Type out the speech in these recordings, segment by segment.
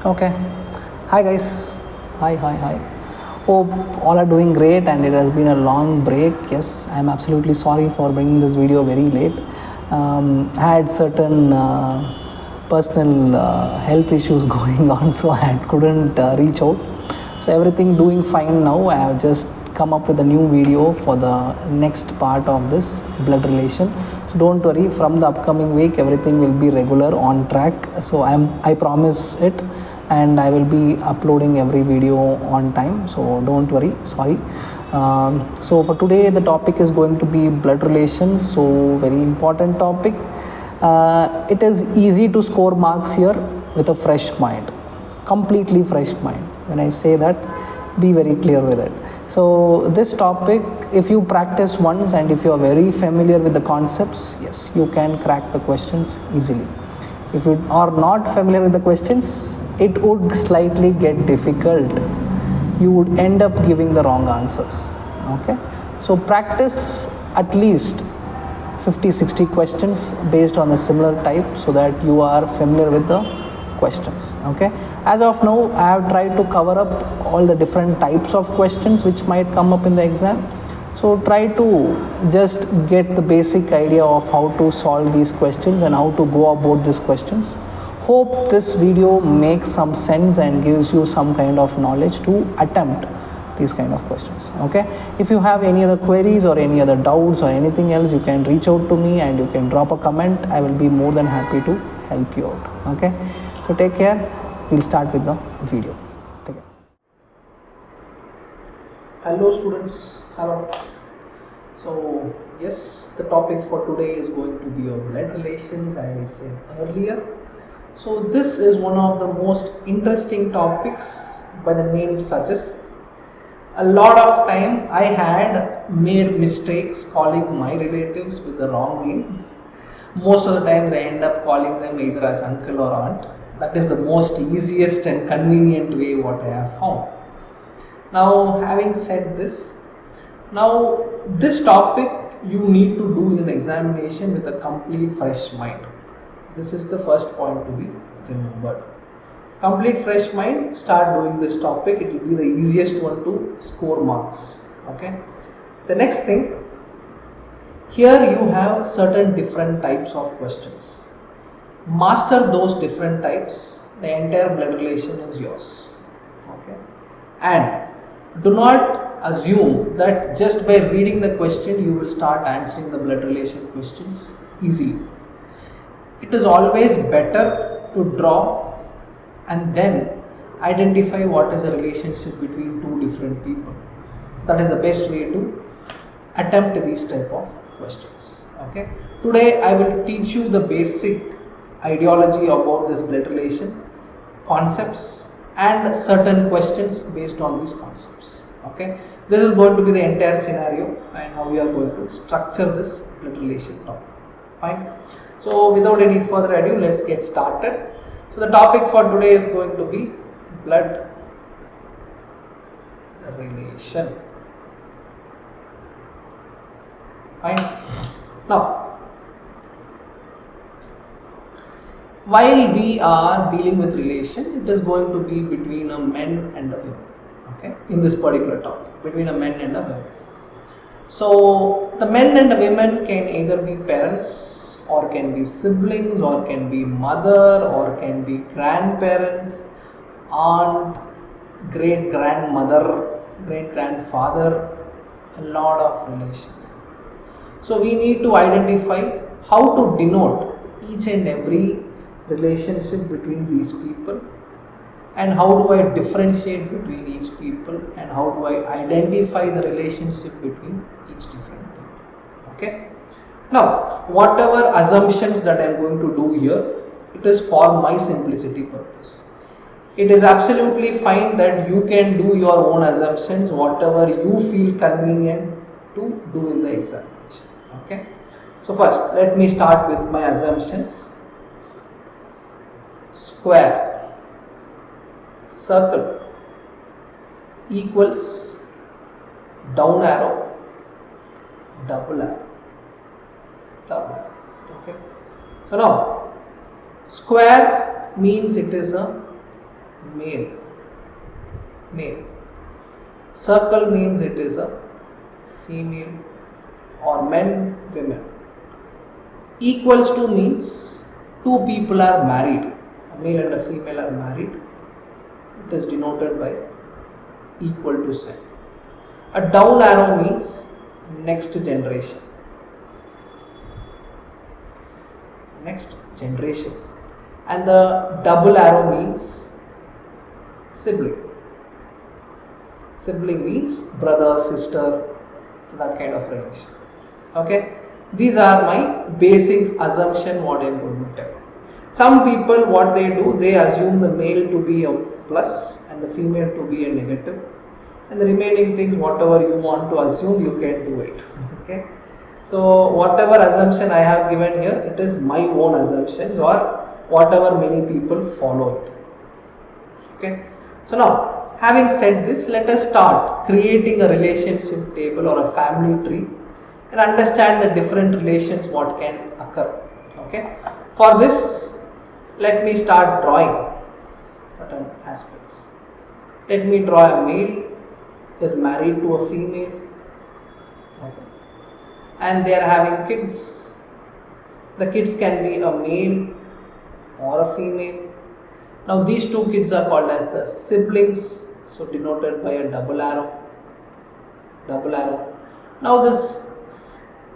Okay. Hi guys. Hi. Hope all are doing great and it has been a long break. Yes, I am absolutely sorry for bringing this video very late. I had certain personal health issues going on, so I couldn't reach out. So everything doing fine now. I have just come up with a new video for the next part of this blood relation. So don't worry, from the upcoming week everything will be regular on track. So I promise it, and I will be uploading every video on time, so don't worry. Sorry. So for today the topic is going to be blood relations, so very important topic. It is easy to score marks here with a fresh mind, completely fresh mind. When I say that, be very clear with it. So this topic, if you practice once and if you are very familiar with the concepts, yes, you can crack the questions easily. If you are not familiar with the questions, it would slightly get difficult. You would end up giving the wrong answers. Okay, so practice at least 50-60 questions based on a similar type so that you are familiar with the questions. Okay, as of now I have tried to cover up all the different types of questions which might come up in the exam. So try to just get the basic idea of how to solve these questions and how to go about these questions. Hope this video makes some sense and gives you some kind of knowledge to attempt these kind of questions. Okay, if you have any other queries or any other doubts or anything else, you can reach out to me and you can drop a comment. I will be more than happy to help you out. Okay, so take care. We'll start with the video. Take care. Hello students. Hello. So yes, the topic for today is going to be of blood relations, as I said earlier. So this is one of the most interesting topics by the name suggests. A lot of time I had made mistakes calling my relatives with the wrong name. Most of the times I end up calling them either as uncle or aunt. That is the most easiest and convenient way what I have found. Now having said this, now this topic you need to do in an examination with a complete fresh mind. This is the first point to be remembered. Complete fresh mind, start doing this topic. It will be the easiest one to score marks. Okay. The next thing, here you have certain different types of questions. Master those different types, the entire blood relation is yours. Okay. And do not assume that just by reading the question you will start answering the blood relation questions easily. It is always better to draw and then identify what is a relationship between two different people. That is the best way to attempt these type of questions. Okay. Today I will teach you the basic ideology about this blood relation, concepts and certain questions based on these concepts. Okay, this is going to be the entire scenario and how we are going to structure this blood relation topic. Fine. So without any further ado, let's get started. So the topic for today is going to be blood relation. Fine. Now, while we are dealing with relation, it is going to be between a man and a woman. Okay, in this particular topic, between a man and a woman. So the men and the women can either be parents or can be siblings or can be mother or can be grandparents, aunt, great grandmother, great grandfather, a lot of relations. So we need to identify how to denote each and every relationship between these people, and how do I differentiate between each people, and how do I identify the relationship between each different people. Okay. Now whatever assumptions that I am going to do here, it is for my simplicity purpose. It is absolutely fine that you can do your own assumptions, whatever you feel convenient to do in the examination. Okay. So first let me start with my assumptions. Square, circle, equals, down arrow, double arrow, double arrow. Okay. So now square means it is a male, male. Circle means it is a female, or men, women. Equals to means two people are married, a male and a female are married. It is denoted by equal to sign. A down arrow means next generation. Next generation. And the double arrow means sibling. Sibling means brother, sister, that kind of relation. Okay. These are my basics assumption what I am going to tell. Some people what they do, they assume the male to be a plus and the female to be a negative, and the remaining things whatever you want to assume you can do it. Okay. So whatever assumption I have given here, it is my own assumptions or whatever many people follow it. Okay. So now having said this, let us start creating a relationship table or a family tree and understand the different relations what can occur. Okay. For this, let me start drawing certain aspects. Let me draw a male is married to a female. Okay. And they are having kids. The kids can be a male or a female. Now these two kids are called as the siblings, so denoted by a double arrow. Double arrow. Now this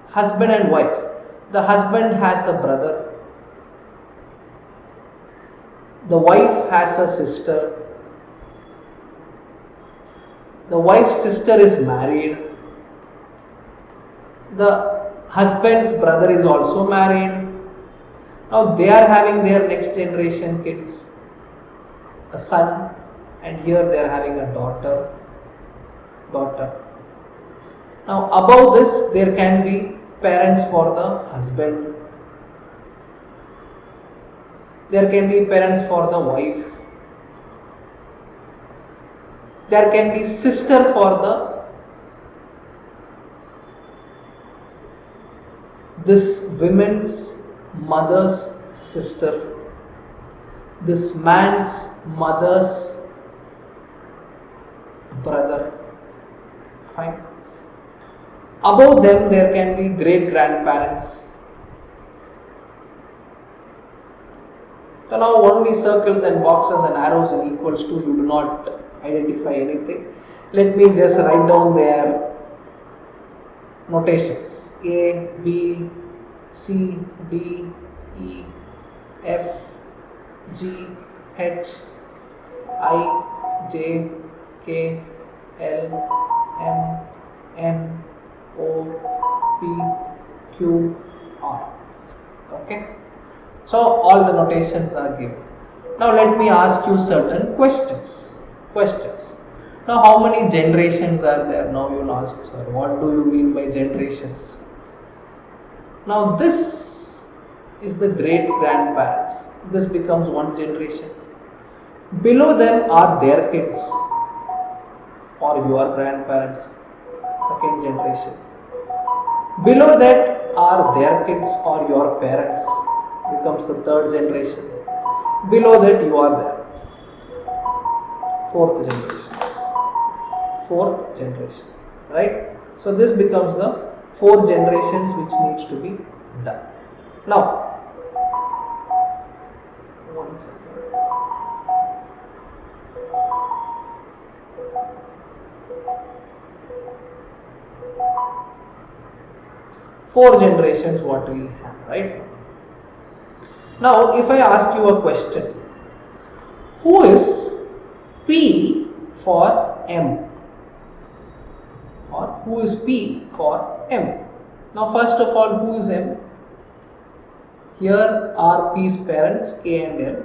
husband and wife. The husband has a brother. The wife has a sister. The wife's sister is married. The husband's brother is also married. Now they are having their next generation kids, a son, and here they are having a daughter. Now above this there can be parents for the husband. There can be parents for the wife. There can be sister for this woman's mother's sister, this man's mother's brother. Fine. Above them there can be great grandparents. So now only circles and boxes and arrows and equals to, you do not identify anything. Let me just write down their notations. A, B, C, D, E, F, G, H, I, J, K, L, M, N, O, P, Q, R. Okay. So all the notations are given. Now let me ask you certain questions. Now how many generations are there? Now you will ask, sir, what do you mean by generations? Now this is the great grandparents. This becomes one generation. Below them are their kids or your grandparents, second generation. Below that are their kids or your parents, becomes the third generation. Below that you are there, fourth generation, right? So this becomes the 4 generations which needs to be done. Now, one second. Four generations what we have, right? Now, if I ask you a question, who is P for M? Or who is P for M? Now, first of all, who is M? Here are P's parents, K and L.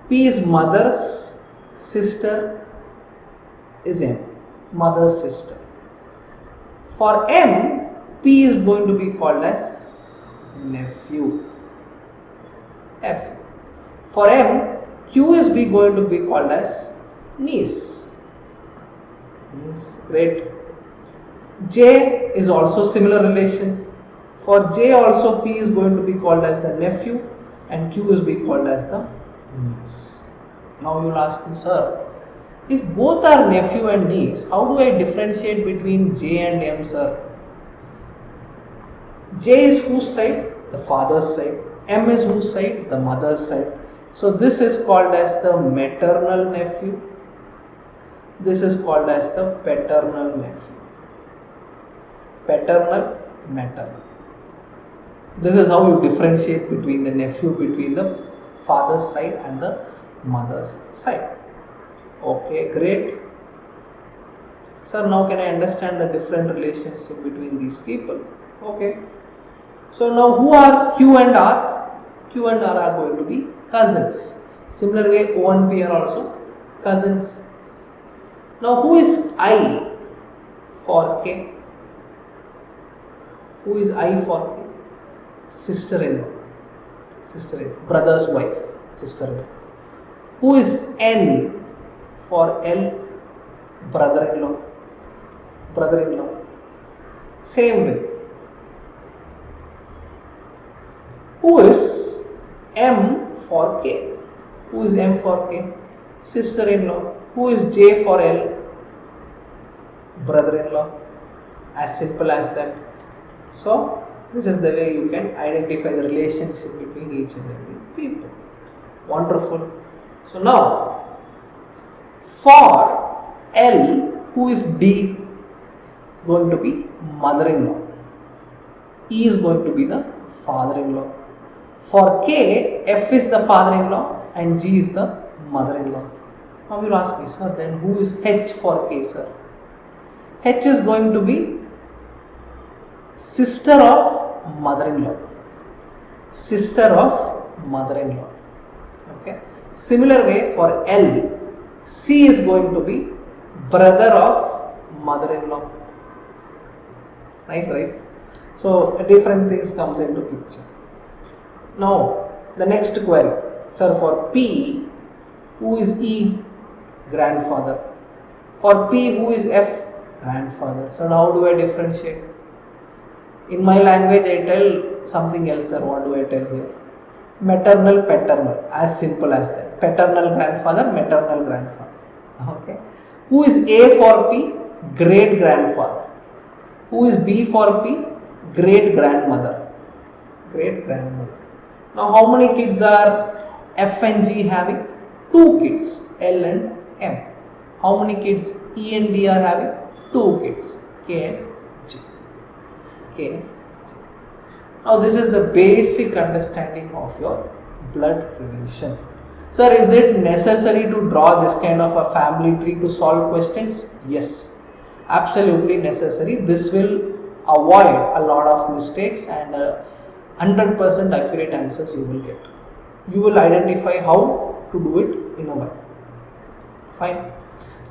P's mother's sister is M, mother's sister. For M, P is going to be called as nephew. For M, Q is going to be called as niece. Great. J is also similar relation. For J also, P is going to be called as the nephew and Q is be called as the niece. Now you will ask me, sir, if both are nephew and niece, how do I differentiate between J and M, sir? J is whose side? The father's side. M is whose side? The mother's side. So this is called as the maternal nephew. This is called as the paternal nephew. Paternal, maternal. This is how you differentiate between the nephew between the father's side and the mother's side. Okay, great. Sir, now can I understand the different relationship between these people? Okay. So now who are Q and R? Q and R are going to be cousins. Similar way O and P are also cousins. Now who is I for K? Who is I for K? Sister-in-law. Sister-in-law. Brother's wife. Sister-in-law. Who is N for L? Brother-in-law. Brother-in-law. Same way. Who is M for K? Who is M for K? Sister-in-law. Who is J for L? Brother-in-law. As simple as that. So, this is the way you can identify the relationship between each and every people. Wonderful. So now, for L, who is D? Going to be mother-in-law. E is going to be the father-in-law. For K, F is the father-in-law and G is the mother-in-law. Now you will ask me, sir, then who is H for K, sir? H is going to be sister of mother-in-law. Sister of mother-in-law. Okay. Similar way for L, C is going to be brother of mother-in-law. Nice, right? So different things comes into picture. Now the next query, sir, for P, who is E? Grandfather. For P, who is F? Grandfather. So now how do I differentiate? In my language I tell something else, sir. What do I tell here? Maternal, paternal, as simple as that. Paternal grandfather, maternal grandfather. Okay. Who is A for P? Great grandfather. Who is B for P? Great grandmother. Great grandmother. Now how many kids are F and G having? 2 kids, L and M. How many kids E and D are having? 2 kids, K and G. K and G. Now this is the basic understanding of your blood relation. Sir, is it necessary to draw this kind of a family tree to solve questions? Yes, absolutely necessary. This will avoid a lot of mistakes and 100% accurate answers you will get. You will identify how to do it in a while. Fine.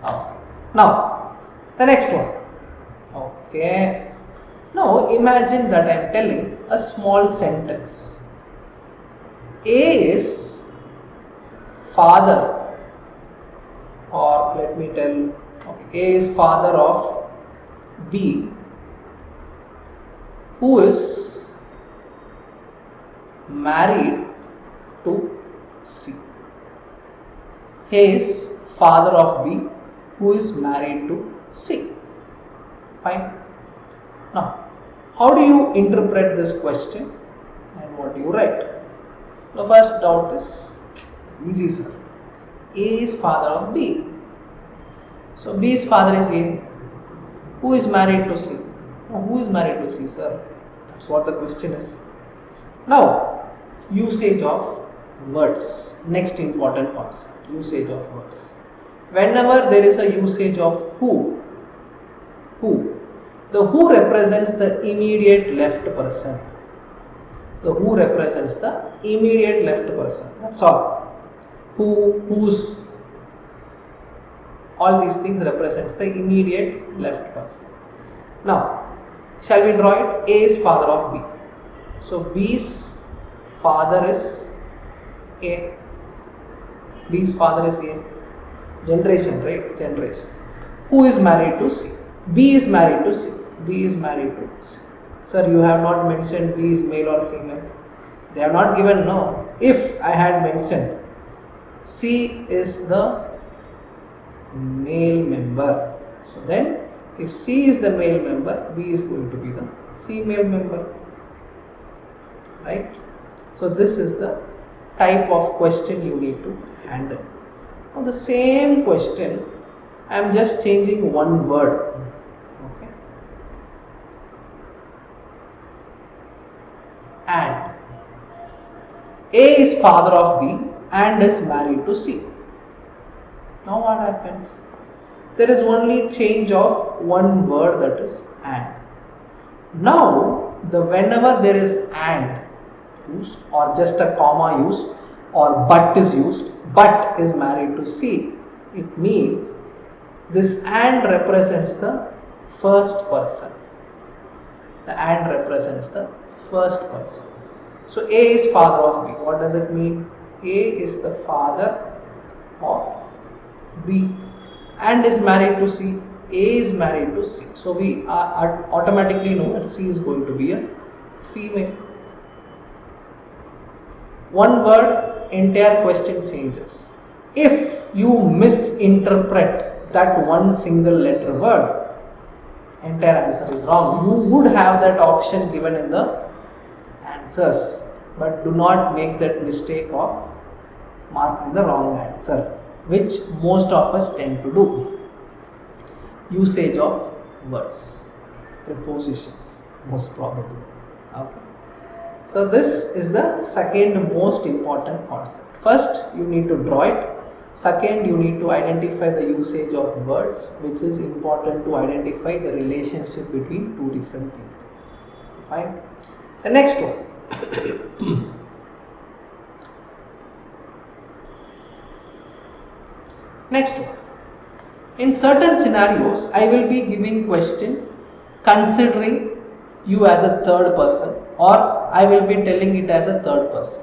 Okay. Now the next one. Okay. Now imagine that I am telling a small sentence. A is father, or let me tell, okay, A is father of B, who is married to C. A is father of B, who is married to C. Fine. Now, how do you interpret this question and what do you write? The first doubt is easy, sir. A is father of B. So B's father is A. Who is married to C? Now, who is married to C, sir? That's what the question is. Now, usage of words. Next important concept, usage of words. Whenever there is a usage of who, the who represents the immediate left person. The who represents the immediate left person. That's all. Who, whose, all these things represents the immediate left person. Now, shall we draw it? A is father of B. So B's father is A. B's father is A. Generation, right? Generation. Who is married to C? B is married to C. B is married to C. Sir, you have not mentioned B is male or female. They have not given no. If I had mentioned C is the male member. So then if C is the male member, B is going to be the female member, right? So this is the type of question you need to handle. Now the same question, I am just changing one word. Okay. And A is father of B and is married to C. Now what happens? There is only change of one word, that is and. Now whenever there is and used or just a comma used or but is used, but is married to C, it means this and represents the first person. The and represents the first person. So A is father of B. What does it mean? A is the father of B and is married to C. A is married to C. So we automatically know that C is going to be a female. One word, entire question changes. If you misinterpret that one single letter word, entire answer is wrong. You would have that option given in the answers, but do not make that mistake of marking the wrong answer, which most of us tend to do. Usage of words, prepositions, most probably. Okay. So this is the second most important concept. First, you need to draw it. Second, you need to identify the usage of words, which is important to identify the relationship between two different people. Fine. The next one. Next one. In certain scenarios, I will be giving question considering you as a third person, or I will be telling it as a third person.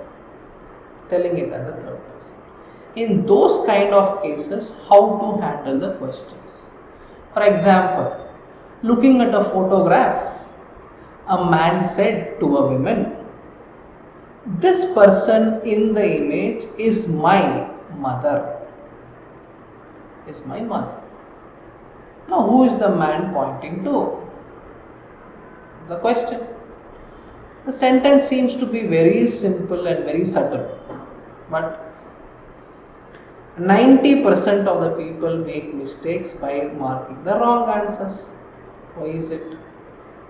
In those kind of cases, how to handle the questions? For example, looking at a photograph, a man said to a woman, "This person in the image is my mother." Is my mother. Now, who is the man pointing to? The question. The sentence seems to be very simple and very subtle, but 90% of the people make mistakes by marking the wrong answers. Why is it?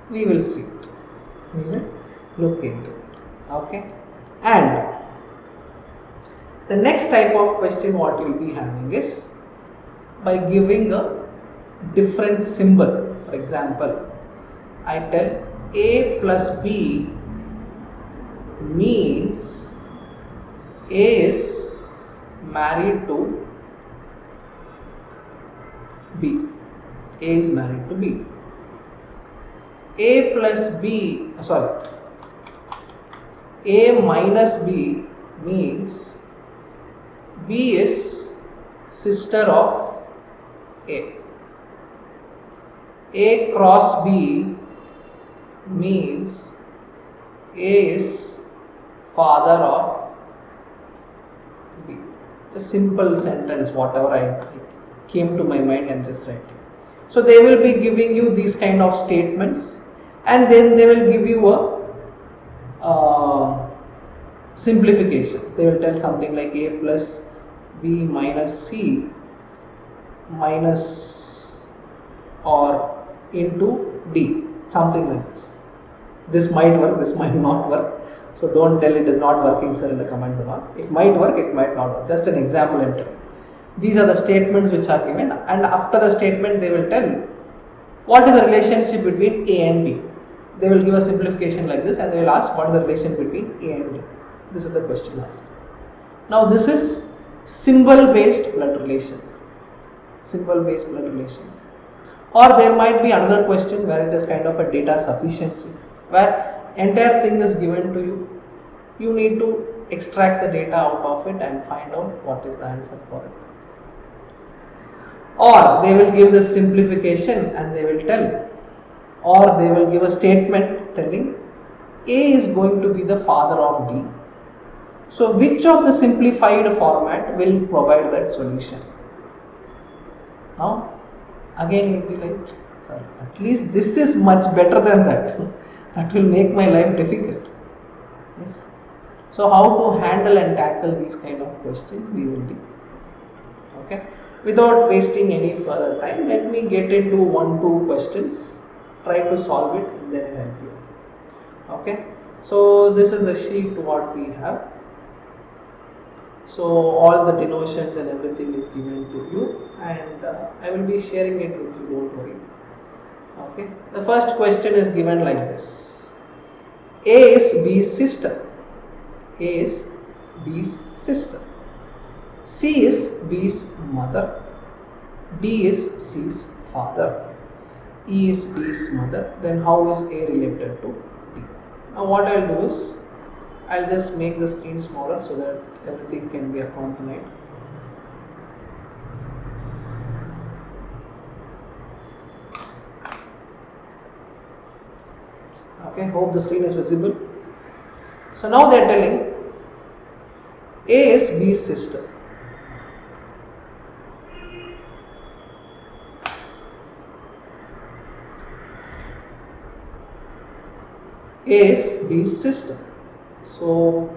We will see it. We will look into it. Okay. And the next type of question what you will be having is by giving a different symbol. For example, I tell A plus B means A is married to B. A is married to B. A plus B, A minus B means B is sister of A. A cross B means A is father of B. It's a simple sentence, whatever I came to my mind, I am just writing. So they will be giving you these kind of statements, and then they will give you a simplification. They will tell something like A plus B minus C minus or into D, something like this. This might work, this might not work. So don't tell it is not working, sir, in the comments and all. It might work, it might not work. Just an example enter. These are the statements which are given, and after the statement they will tell what is the relationship between A and D. They will give a simplification like this, and they will ask what is the relation between A and D. This is the question asked. Now this is symbol based blood relations. Symbol based blood relations. Or there might be another question where it is kind of a data sufficiency, where entire thing is given to you. You need to extract the data out of it and find out what is the answer for it. Or they will give the simplification and they will tell, or they will give a statement telling A is going to be the father of D So which of the simplified format will provide that solution? Now again you will be like, sir, at least this is much better than that. That will make my life difficult. Yes. So how to handle and tackle these kind of questions we will be. Okay. Without wasting any further time, let me get into 1-2 questions, try to solve it and then help you. Okay. So this is the sheet what we have. So all the denotions and everything is given to you, and I will be sharing it with you, don't worry. Okay. The first question is given like this. A is B's sister. A is B's sister. C is B's mother. D is C's father. E is D's mother. Then how is A related to D? Now what I'll do is, I'll just make the screen smaller so that everything can be accompanied. Okay, hope the screen is visible. So now they are telling A is B's sister. A is B's sister. So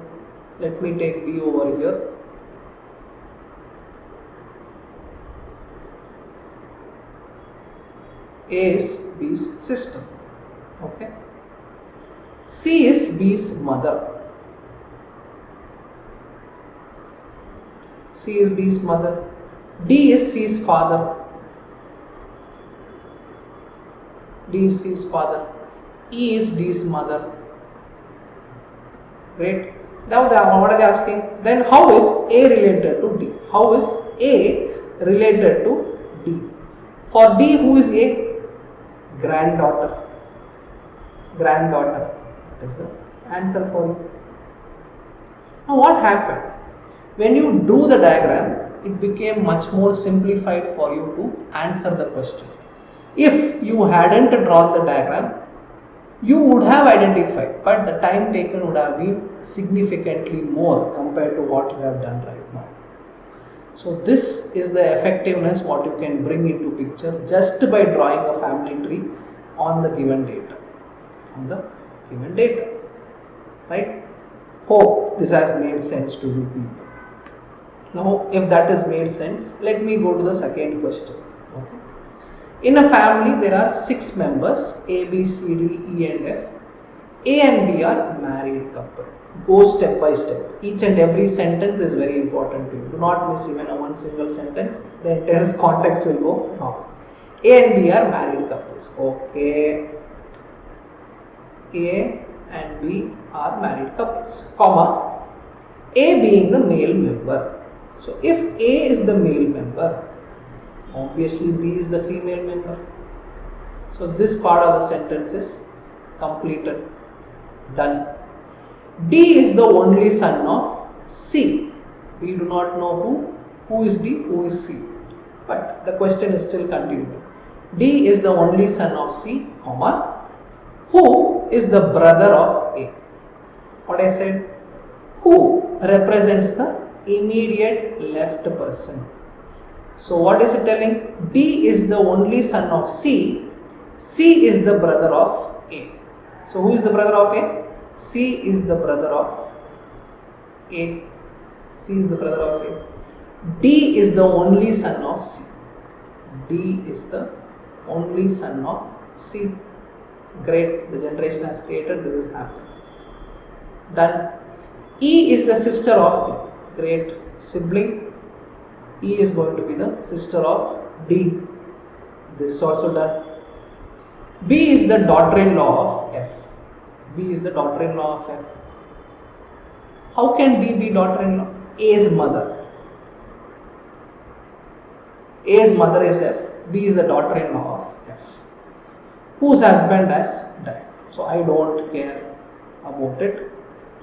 let me take B over here. A is B's sister. Okay. C is B's mother. C is B's mother. D is C's father. D is C's father. E is D's mother. Great. Now what are they asking? Then how is A related to D? How is A related to D? For D, who is A? Granddaughter. Granddaughter. That is the answer for you. Now what happened? When you drew the diagram, it became much more simplified for you to answer the question. If you hadn't drawn the diagram, you would have identified, but the time taken would have been significantly more compared to what you have done right now. So this is the effectiveness what you can bring into picture just by drawing a family tree on the given data. Right? Hope this has made sense to you people. Now if that has made sense, let me go to the second question. Okay. In a family there are 6 members, A, B, C, D, E and F. A and B are married couple. Go step by step. Each and every sentence is very important to you. Do not miss even one single sentence. The entire context will go wrong. A and B are married couples. Okay. A and B are married couples. Comma. A being the male member. So if A is the male member, obviously B is the female member. So this part of the sentence is completed. Done. D is the only son of C. We do not know who is D, who is C. But the question is still continuing. D is the only son of C, comma, who is the brother of A. What I said? Who represents the immediate left person. So what is it telling? D is the only son of C. C is the brother of A. So who is the brother of A? C is the brother of A. C is the brother of A. D is the only son of C. D is the only son of C. Great. The generation has created. This has happened. Done. E is the sister of D. Great. Sibling. E is going to be the sister of D. This is also done. B is the daughter-in-law of F. B is the daughter-in-law of F. How can B be daughter-in-law? A's mother. A's mother is F. B is the daughter-in-law of F. Whose husband has died. So I don't care about it.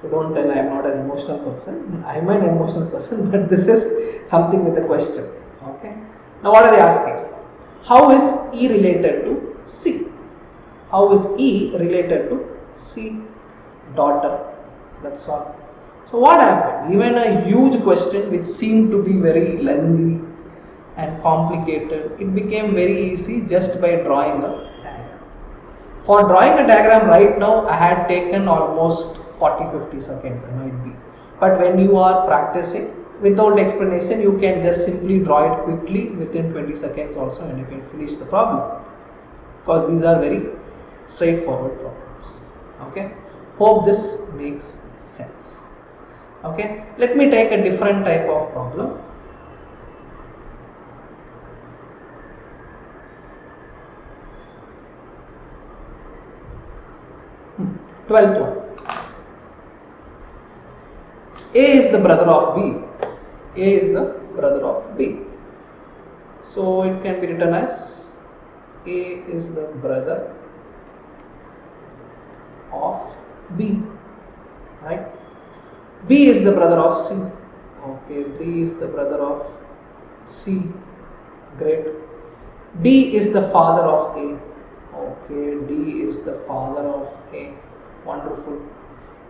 So don't tell I am not an emotional person. I am an emotional person, but this is something with a question. Okay. Now what are they asking? How is E related to C? How is E related to C? Daughter. That's all. So what happened? Even a huge question which seemed to be very lengthy and complicated, it became very easy just by drawing a diagram. For drawing a diagram right now, I had taken almost 40-50 seconds, I might be. But when you are practicing without explanation, you can just simply draw it quickly within 20 seconds also, and you can finish the problem, because these are very straightforward problems. Okay, hope this makes sense. Okay, let me take a different type of problem. Twelfth one. A is the brother of B. A is the brother of B. So it can be written as A is the brother of B, right? B is the brother of C. Okay, B is the brother of C. Great. D is the father of A. Okay, D is the father of A. Wonderful.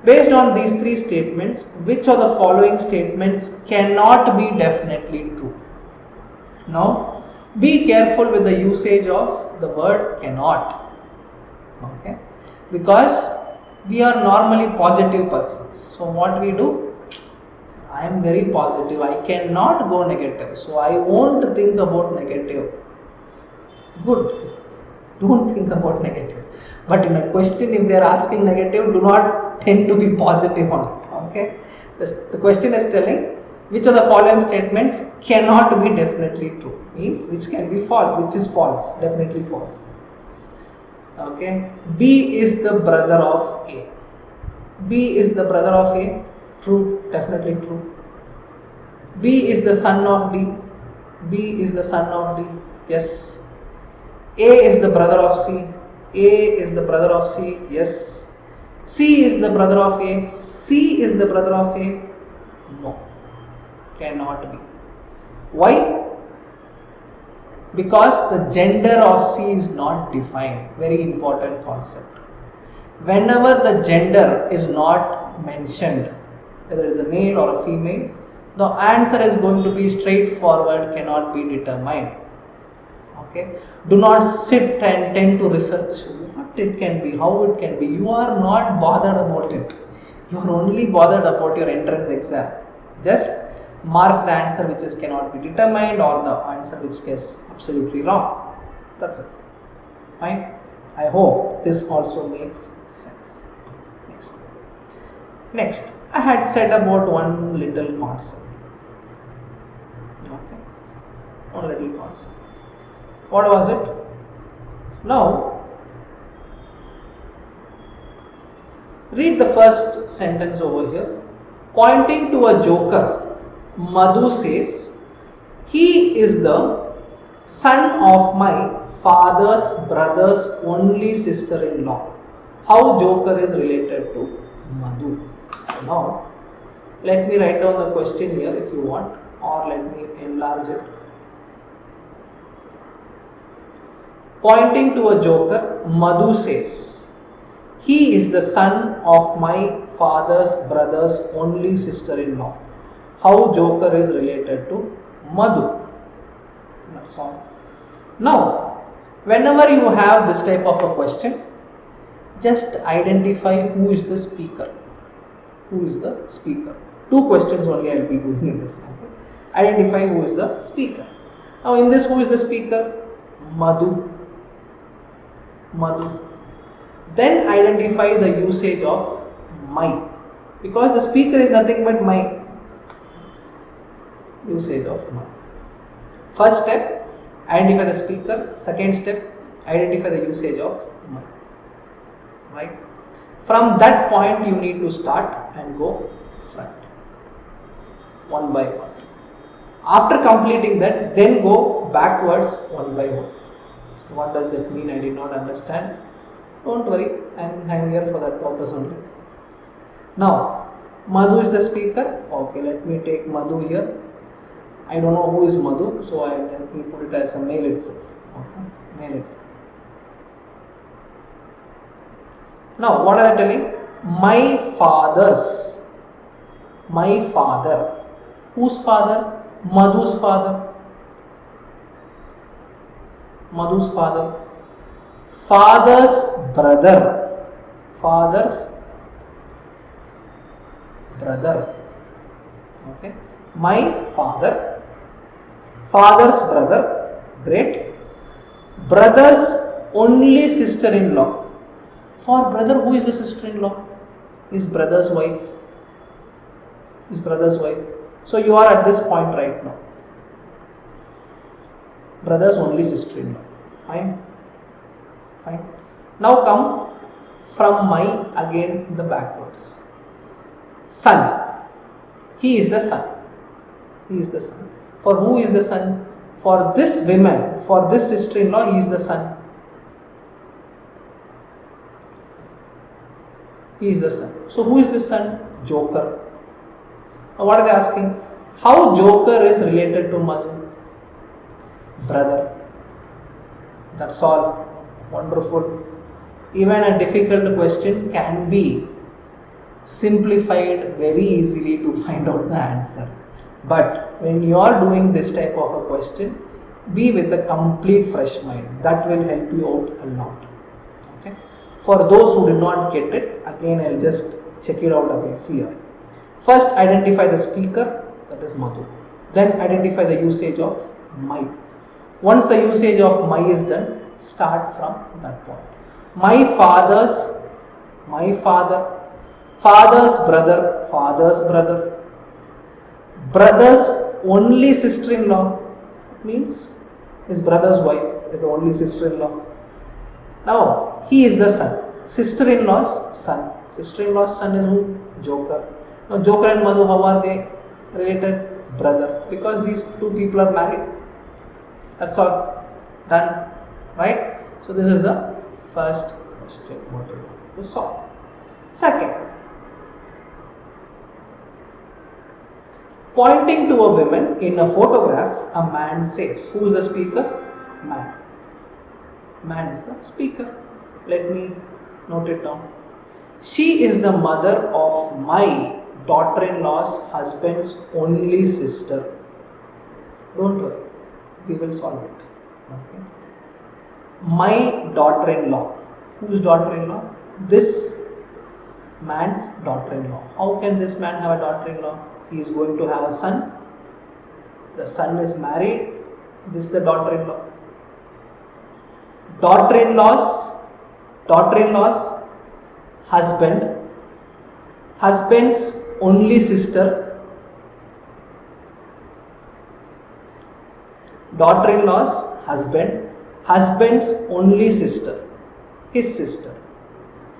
Based on these three statements, which of the following statements cannot be definitely true? Now, be careful with the usage of the word cannot. Okay, because we are normally positive persons. So what we do? I am very positive. I cannot go negative. So I won't think about negative. Good. Don't think about negative. But in a question, if they are asking negative, do not tend to be positive on it. Okay. The question is telling which of the following statements cannot be definitely true. Means which can be false. Which is false. Definitely false. Okay. B is the brother of A. B is the brother of A. True. Definitely true. B is the son of D. B is the son of D. Yes. A is the brother of C. A is the brother of C. Yes. C is the brother of A. C is the brother of A. No. Cannot be. Why? Because the gender of C is not defined. Very important concept. Whenever the gender is not mentioned, whether it is a male or a female, the answer is going to be straightforward, cannot be determined. Okay. Do not sit and tend to research what it can be, how it can be. You are not bothered about it. You are only bothered about your entrance exam. Just mark the answer which is cannot be determined or the answer which is absolutely wrong. That's it. Fine. I hope this also makes sense. Next, I had said about one little concept. Okay. One little concept. What was it? Now, read the first sentence over here. Pointing to a joker, Madhu says, he is the son of my father's brother's only sister-in-law. How joker is related to Madhu? Now, let me write down the question here if you want, or let me enlarge it. Pointing to a joker, Madhu says, he is the son of my father's brother's only sister-in-law. How joker is related to Madhu? That's all. Now, whenever you have this type of a question, just identify who is the speaker. Who is the speaker? Two questions only I will be doing in this. Okay? Identify who is the speaker. Now, in this, who is the speaker? Madhu. Madhu. Then identify the usage of my, because the speaker is nothing but my. Usage of my. First step, identify the speaker. Second step, identify the usage of my. Right? From that point you need to start and go front, one by one. After completing that, then go backwards one by one. What does that mean? I did not understand. Don't worry, I am here for that purpose only. Now, Madhu is the speaker. Okay, let me take Madhu here. I don't know who is Madhu, so let me put it as a male itself. Okay, male itself. Now, what are they telling? My father's. My father. Whose father? Madhu's father. Madhu's father. Father's brother. Father's brother. Okay. My father. Father's brother. Great. Brother's only sister-in-law. For brother, who is the sister-in-law? His brother's wife. His brother's wife. So you are at this point right now. Brother's only sister-in-law. Fine. Fine. Now come from my again the backwards. Son. He is the son. He is the son. For who is the son? For this woman, for this sister-in-law, he is the son. He is the son. So who is this son? Joker. Now what are they asking? How Joker is related to Madhu? Brother. That's all. Wonderful. Even a difficult question can be simplified very easily to find out the answer. But when you are doing this type of a question, be with a complete fresh mind. That will help you out a lot. Okay. For those who did not get it, again I'll just check it out again. See here. First identify the speaker, that is Madhu. Then identify the usage of my. Once the usage of my is done, start from that point. My father, father's brother, brother's only sister-in-law, means his brother's wife is the only sister-in-law. Now he is the son, sister-in-law's son. Sister-in-law's son is who? Joker. Now Joker and Madhu, how are they related? Brother, because these two people are married. That's all. Done. Right? So this is the first question what you want to solve. Second, pointing to a woman in a photograph, a man says. Who is the speaker? Man. Man is the speaker. Let me note it down. She is the mother of my daughter-in-law's husband's only sister. Don't worry, we will solve it. Okay. My daughter-in-law. Whose daughter-in-law? This man's daughter-in-law. How can this man have a daughter-in-law? He is going to have a son. The son is married. This is the daughter-in-law. Daughter-in-law's husband. Husband's only sister. Daughter-in-law's husband. Husband's only sister. His sister.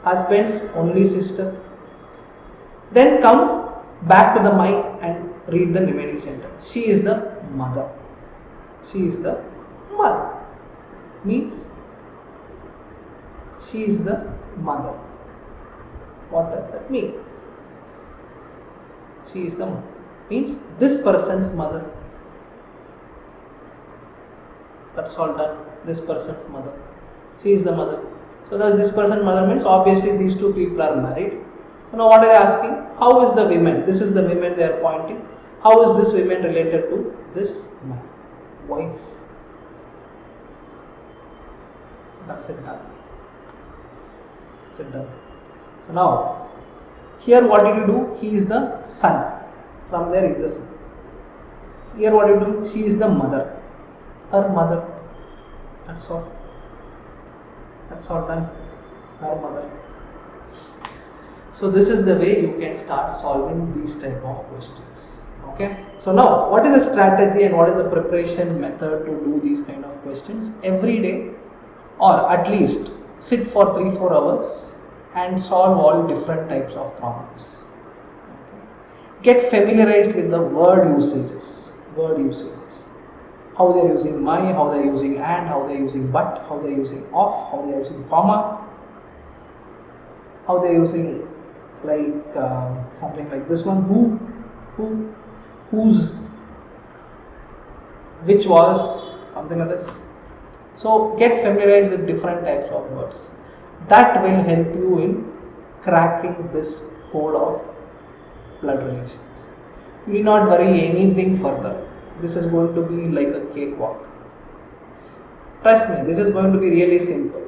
Husband's only sister. Then come back to the my and read the remaining sentence. She is the mother. She is the mother. Means she is the mother. What does that mean? She is the mother. Means this person's mother. That's all done. This person's mother. She is the mother. So does this person's mother means obviously these two people are married. So now what are they asking? How is the women? This is the women they are pointing. How is this woman related to this man? Wife. That's it done. That's it done. So now, here what did you do? He is the son. From there he is the son. Here what did you do? She is the mother. Her mother. That's all. That's all done. Her mother. So this is the way you can start solving these type of questions. Okay. So now, what is the strategy and what is the preparation method to do these kind of questions? Every day, or at least sit for 3-4 hours and solve all different types of problems. Okay. Get familiarized with the word usages. How they are using my, how they are using and, how they are using but, how they are using of, how they are using comma, how they are using like something like this one, who, whose, which was, something like this. So get familiarized with different types of words. That will help you in cracking this code of blood relations. You need not worry anything further. This is going to be like a cakewalk. Trust me, this is going to be really simple,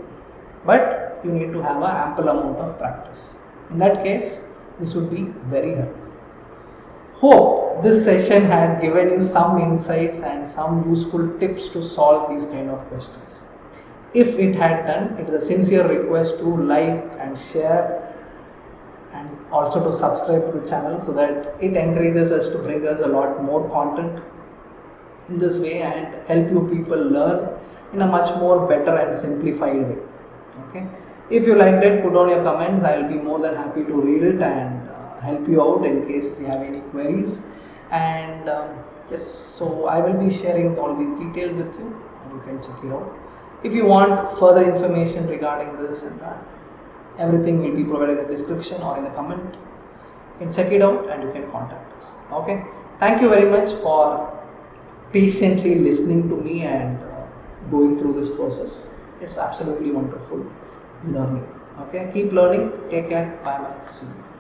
but you need to have an ample amount of practice. In that case, this would be very helpful. Hope this session had given you some insights and some useful tips to solve these kind of questions. If it had done, it is a sincere request to like and share and also to subscribe to the channel so that it encourages us to bring us a lot more content in this way and help you people learn in a much more better and simplified way. Okay, if you liked it, put down your comments. I will be more than happy to read it and help you out in case if you have any queries. And yes, so I will be sharing all these details with you and you can check it out. If you want further information regarding this and that, everything will be provided in the description or in the comment. You can check it out and you can contact us. Okay, thank you very much for patiently listening to me and going through this process. It's absolutely wonderful learning. Okay, keep learning. Take care. Bye bye. See you.